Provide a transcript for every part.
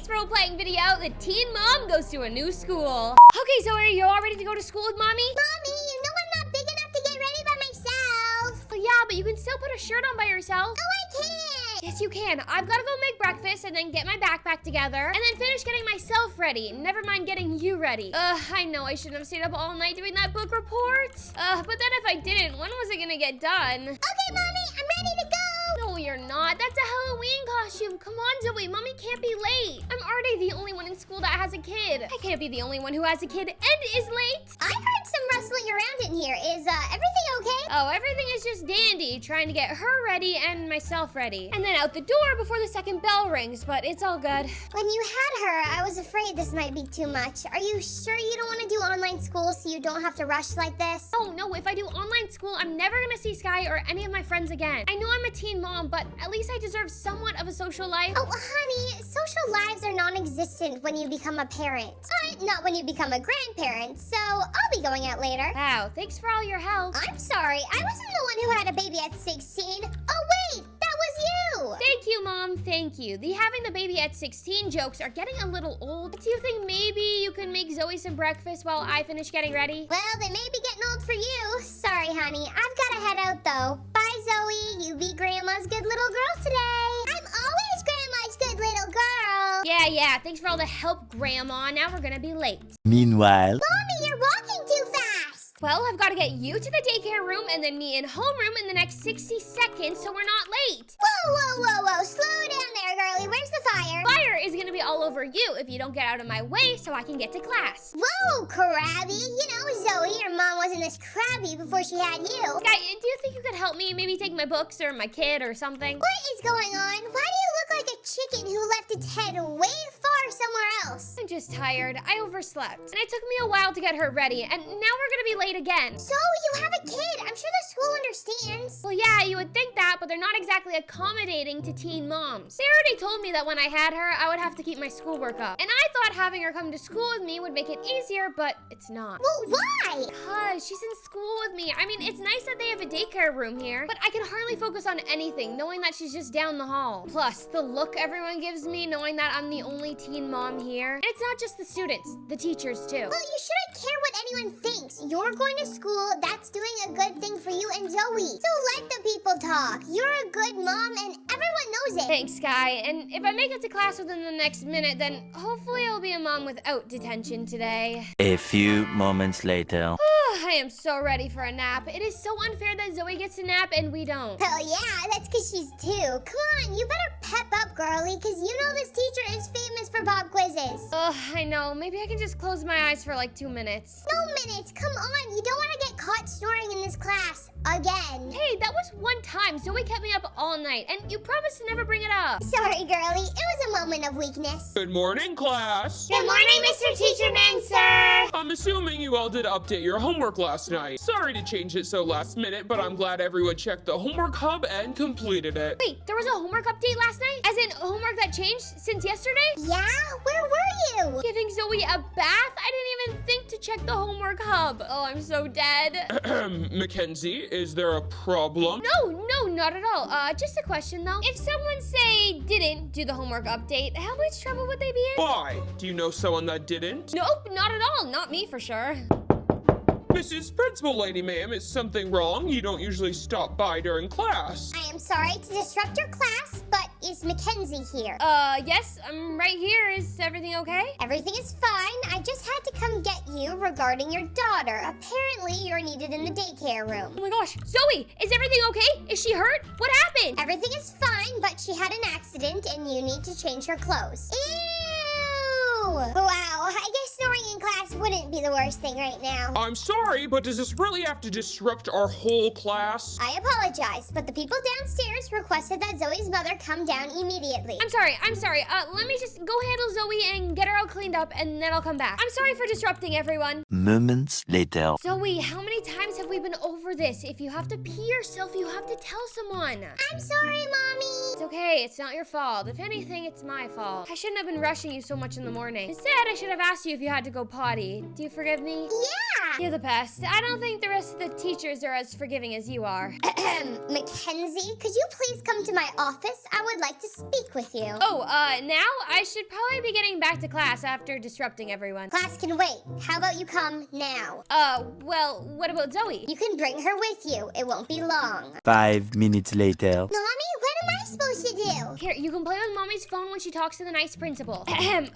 next role-playing video, the teen mom goes to a new school. Okay, Zoe, are you all ready to go to school with mommy? Mommy, you know I'm not big enough to get ready by myself. Well, yeah, but you can still put a shirt on by yourself. Oh, I can't. Yes, you can. I've got to go make breakfast and then get my backpack together and then finish getting myself ready. Never mind getting you ready. I know I shouldn't have stayed up all night doing that book report. But then if I didn't, when was it gonna get done? Okay, Mommy, I'm ready to go. No, you're not. That's a Halloween costume. Come on, Zoe. Mommy can't be late. I'm already the only one in school that has a kid. I can't be the only one who has a kid and is late. I heard some rustling around in here. Is everything okay? Oh, everything is just dandy, trying to get her ready and myself ready. And then out the door before the second bell rings, but it's all good. When you had her, I was afraid this might be too much. Are you sure you don't want to do online school so you don't have to rush like this? Oh, no, if I do online school, I'm never gonna see Sky or any of my friends again. I know I'm a teen mom, but at least I deserve somewhat of a social life. Oh, honey, social lives are non-existent when you become a parent. Not when you become a grandparent, so I'll be going out later. Wow, thanks for all your help. I'm sorry, I wasn't the one who had a baby at 16. Oh, wait, that was you! Thank you, Mom, thank you. The having the baby at 16 jokes are getting a little old. Do you think maybe you can make Zoe some breakfast while I finish getting ready? Well, they may be getting old for you. Sorry, honey, I've got to head out, though. Bye, Zoe. You be Grandma's good little girl today. I'm always Grandma's good little girl. Yeah, thanks for all the help, Grandma. Now we're gonna be late. Meanwhile, Mommy, you're walking too fast. Well, I've got to get you to the daycare room and then me in homeroom in the next 60 seconds so we're not late. Whoa. Slow down there, girlie. Where's the fire? Fire is gonna be all over you if you don't get out of my way so I can get to class. Whoa, crabby. You know, Zoe, your mom wasn't this crabby before she had you. Sky, do you think you could help me? Maybe take my books or my kid or something? What is going on? Why do you look like a chicken who left its head way far somewhere else? I'm just tired. I overslept. And it took me a while to get her ready, and now we're gonna be late again. So, you have a kid. I'm sure the school understands. Well, yeah, you would think that, but they're not exactly accommodating to teen moms. They already told me that when I had her, I would have to keep my schoolwork up. And I thought having her come to school with me would make it easier, but it's not. Well, why? Because she's in school with me. I mean, it's nice that they have a daycare room here, but I can hardly focus on anything knowing that she's just down the hall. Plus, the look everyone gives me knowing that I'm the only teen mom here. And it's not just the students, the teachers too. Well, you shouldn't care what anyone thinks. You're going to school. That's doing a good thing for you and Zoe. So let the people talk. You're a good mom and everyone knows it. Thanks, Sky. And if I make it to class within the next minute, then hopefully I'll be a mom without detention today. a few moments later. I am so ready for a nap. It is so unfair that Zoe gets a nap and we don't. Oh yeah, that's because she's 2. Come on, you better pep up, girlie, because you know this teacher is famous for pop quizzes. Ugh, I know. Maybe I can just close my eyes for like 2 minutes. No minutes, come on. You don't want to get caught snoring in this class again. Hey, that was one time. Zoe kept me up all night, and you promised to never bring it up. Sorry, girlie. It was a moment of weakness. Good morning, class. Good morning, Mr. Teacher Man, sir. I'm assuming you all did update your homework last night. Sorry to change it so last minute, but I'm glad everyone checked the homework hub and completed it. Wait, there was a homework update last night? As in homework that changed since yesterday? Yeah? Where were you? Giving Zoe a bath? I didn't even think to check the homework hub. Oh, I'm so dead. Mackenzie, is there a problem? No, not at all. Just a question though. If someone, say, didn't do the homework update, how much trouble would they be in? Why? Do you know someone that didn't? Nope, not at all. Not me for sure. Mrs. Principal Lady Ma'am, is something wrong? You don't usually stop by during class. I am sorry to disrupt your class, but is Mackenzie here? Yes, I'm right here. Is everything okay? Everything is fine. I just had to come get you regarding your daughter. Apparently, you're needed in the daycare room. Oh my gosh. Zoe, is everything okay? Is she hurt? What happened? Everything is fine, but she had an accident and you need to change her clothes. Ew! Wow, I guess snoring in class wouldn't be the worst thing right now. I'm sorry, but does this really have to disrupt our whole class? I apologize, but the people downstairs requested that Zoe's mother come down immediately. I'm sorry. Let me just go handle Zoe and get her all cleaned up, and then I'll come back. I'm sorry for disrupting everyone. Moments later. Zoe, how many times have we been over this? If you have to pee yourself, you have to tell someone. I'm sorry, Mommy. It's okay. It's not your fault. If anything, it's my fault. I shouldn't have been rushing you so much in the morning. Instead, I should have asked you if you had to go potty. Do you forgive me? Yeah, You're the best. I don't think the rest of the teachers are as forgiving as you are. Mackenzie, could you please come to my office? I would like to speak with you. Oh, now I should probably be getting back to class after disrupting everyone. Class can wait. How about you come now? Well, what about Zoe? You can bring her with you. It won't be long. 5 minutes later. Mommy, what am I supposed to do? Here, you can play with Mommy's phone when she talks to the nice principal.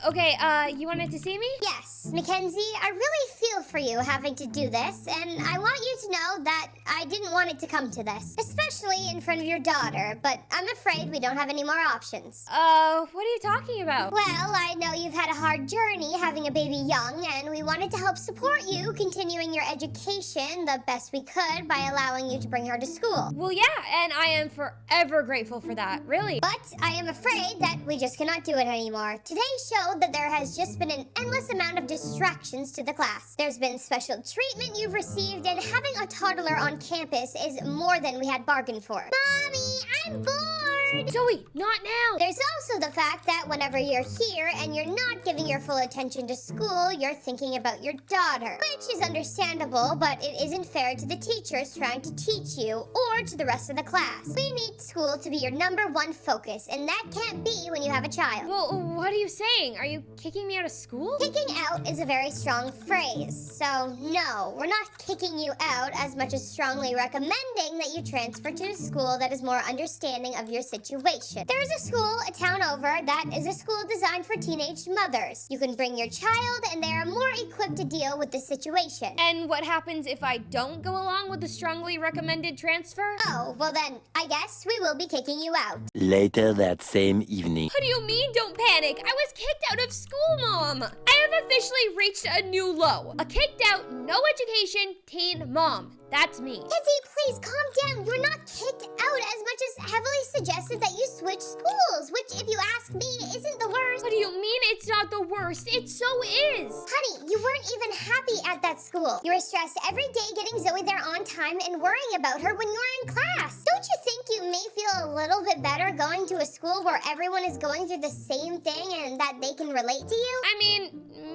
Okay, you wanted to see me? Yes, Mackenzie, I really feel for you having to do this, and I want you to know that I didn't want it to come to this, especially in front of your daughter, but I'm afraid we don't have any more options. What are you talking about? Well, I know you've had a hard journey having a baby young, and we wanted to help support you continuing your education the best we could by allowing you to bring her to school. Well, yeah, and I am forever grateful for that, really. But I am afraid that we just cannot do it anymore. Today showed that there has just been an endless amount of distractions to the class. There's been special treatment you've received, and having a toddler on campus is more than we had bargained for. Mommy, I'm bored! Zoe, not now! There's also the fact that whenever you're here and you're not giving your full attention to school, you're thinking about your daughter, which is understandable, but it isn't fair to the teachers trying to teach you or to the rest of the class. We need school to be your #1 focus, and that can't be when you have a child. Well, what are you saying? Are you kicking me out of school? Kicking out is a very strong phrase, so no, we're not kicking you out as much as strongly recommending that you transfer to a school that is more understanding of your situation. There is a school a town over that is a school designed for teenage mothers. You can bring your child and they are more equipped to deal with the situation. And what happens if I don't go along with the strongly recommended transfer? Oh, well then, I guess we will be kicking you out. Later that same evening. What do you mean, don't panic? I was kicked out of school, Mom! I have officially reached a new low. A kicked out, no education teen mom. That's me. Izzy, please calm down. You're not kicked out as much as heavily suggested that you switch schools, which, if you ask me, isn't the worst. What do you mean it's not the worst? It so is. Honey, you weren't even happy at that school. You were stressed every day getting Zoe there on time and worrying about her when you were in class. Don't you think you may feel a little bit better going to a school where everyone is going through the same thing and that they can relate to you? I mean,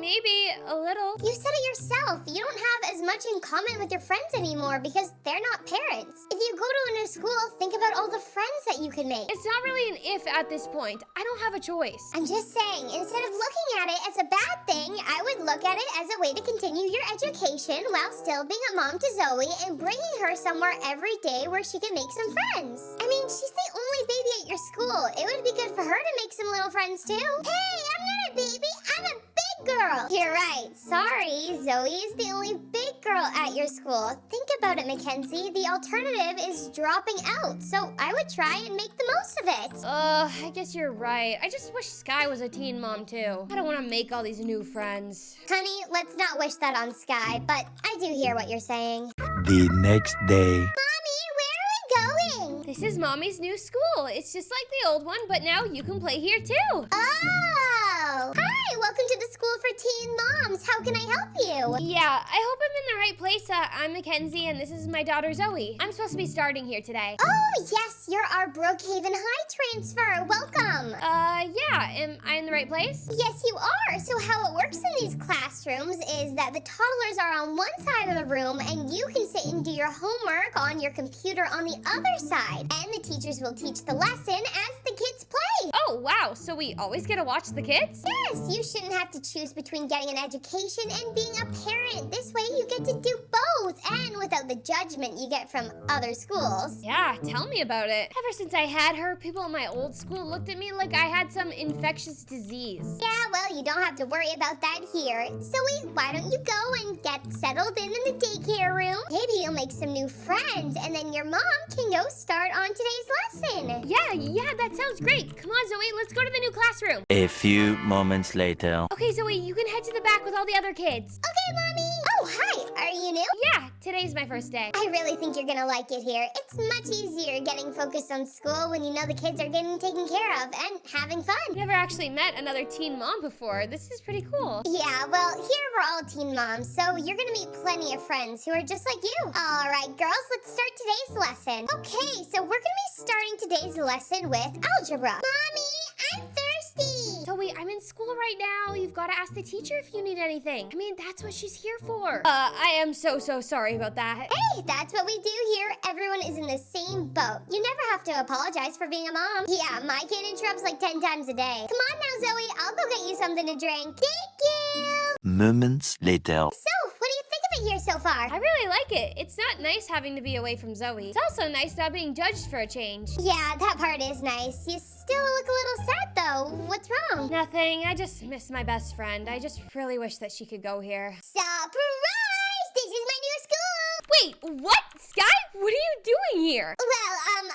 maybe a little. You said it yourself. You don't have as much in common with your friends anymore because they're not parents. If you go to a new school, think about all the friends that you can make. It's not really an if at this point. I don't have a choice. I'm just saying, instead of looking at it as a bad thing, I would look at it as a way to continue your education while still being a mom to Zoe and bringing her somewhere every day where she can make some friends. I mean, she's the only baby at your school. It would be good for her to make some little friends too. Hey, I'm not a baby, I'm a big girl. You're right. Sorry, Zoe is the only big girl at your school. Think about it, Mackenzie. The alternative is dropping out, so I would try and make the most of it. I guess you're right. I just wish Sky was a teen mom too. I don't want to make all these new friends. Honey, let's not wish that on Sky, but I do hear what you're saying. The next day. Mommy, where are we going? This is Mommy's new school. It's just like the old one, but now you can play here too. Oh! Hi, welcome to the School for Teen Moms. How can I help you? Yeah, I hope I'm in the right place. I'm Mackenzie, and this is my daughter Zoe. I'm supposed to be starting here today. Oh, yes, you're our Brookhaven High transfer. Welcome. Yeah, am I in the right place? Yes, you are. So how it works in these classrooms is that the toddlers are on one side of the room and you can sit and do your homework on your computer on the other side. And the teachers will teach the lesson as the kids play. Oh, wow. So we always get to watch the kids? Yes, you shouldn't have to choose between getting an education and being a parent. This way you get to do both and without the judgment you get from other schools. Yeah, tell me about it. Ever since I had her, people at my old school looked at me like I had some infectious disease. Yeah, well, you don't have to worry about that here. Zoe, why don't you go and get settled in the daycare room? Maybe you'll make some new friends, and then your mom can go start on today's lesson. Yeah, that sounds great. Come on, Zoe, let's go to the new classroom. A few moments later. Okay, Zoe, you can head to the back with all the other kids. Okay, Mommy. Oh, hi. Are you new? Yeah, today's my first day. I really think you're gonna like it here. It's much easier getting focused on school when you know the kids are getting taken care of and having fun. I've never actually met another teen mom before. This is pretty cool. Yeah, well, here we're all teen moms, so you're gonna meet plenty of friends who are just like you. All right, girls, let's start today's lesson. Okay, so we're gonna be starting today's lesson with algebra. Mommy, I'm thirsty. Zoe, I'm in school right now. You've got to ask the teacher if you need anything. I mean, that's what she's here for. I am so sorry about that. Hey, that's what we do here. Everyone is in the same boat. You never have to apologize for being a mom. Yeah, my kid interrupts like 10 times a day. Come on now, Zoe. I'll go get you something to drink. Thank you. Moments later. So, what do you think of it here so far? I really like it. It's not nice having to be away from Zoe. It's also nice not being judged for a change. Yeah, that part is nice. You still look a little sad though. What's wrong? Nothing. I just miss my best friend. I just really wish that she could go here. Surprise! This is my new school! Wait, what? Sky? What are you doing here? Well, I've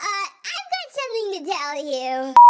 got something to tell you.